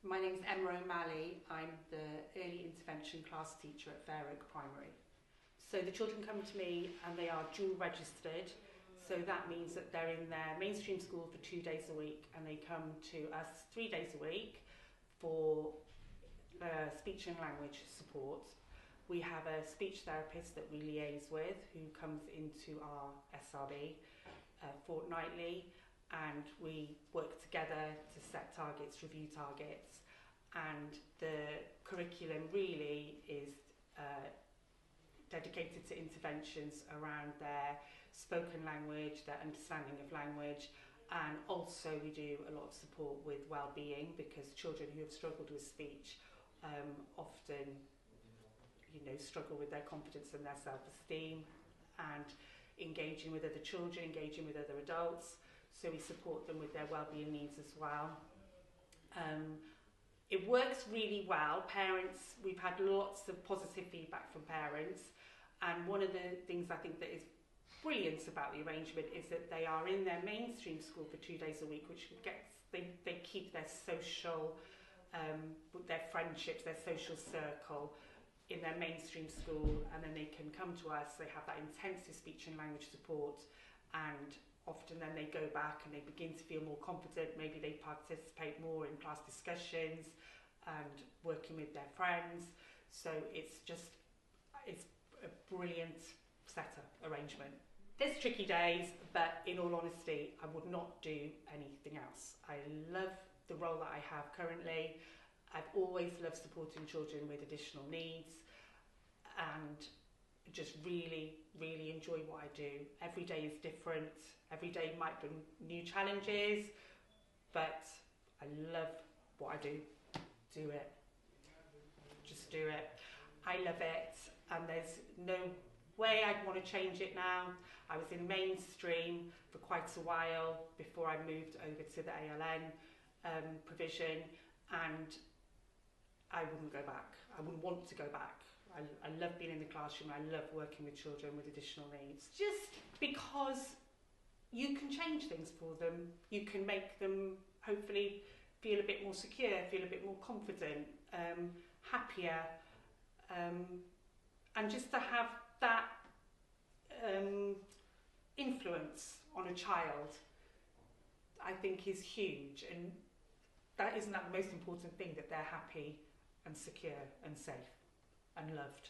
My name's Emma O'Malley. I'm the early intervention class teacher at Helpwch Primary. So the children come to me and they are dual registered. So that means that they're in their mainstream school for 2 days a week and they come to us 3 days a week for speech and language support. We have a speech therapist that we liaise with who comes into our SRB fortnightly, and we work together to set targets, review targets, and the curriculum really is dedicated to interventions around their spoken language, their understanding of language, and also we do a lot of support with well-being, because children who have struggled with speech often struggle with their confidence and their self-esteem, and engaging with other children, engaging with other adults. So we support them with their well-being needs as well. It works really well. Parents, we've had lots of positive feedback from parents, and one of the things I think that is brilliant about the arrangement is that they are in their mainstream school for 2 days a week, which gets they keep their social, their friendships, their social circle in their mainstream school, and then they can come to us. They have that intensive speech and language support, and often then they go back and they begin to feel more confident. Maybe they participate more in class discussions and working with their friends. So it's a brilliant setup arrangement. There's tricky days, but in all honesty, I would not do anything else. I love the role that I have currently. I've always loved supporting children with additional needs, and just really, really enjoy what I do. Every day is different. Every day might bring new challenges, but I love what I do. Do it. Just do it. I love it, and there's no way I'd want to change it now. I was in mainstream for quite a while before I moved over to the ALN provision, and I wouldn't go back. I wouldn't want to go back. I love being in the classroom. I love working with children with additional needs. Just because you can change things for them. You can make them hopefully feel a bit more secure, feel a bit more confident, happier, and just to have that influence on a child, I think is huge. And isn't that the most important thing, that they're happy and secure and safe and loved.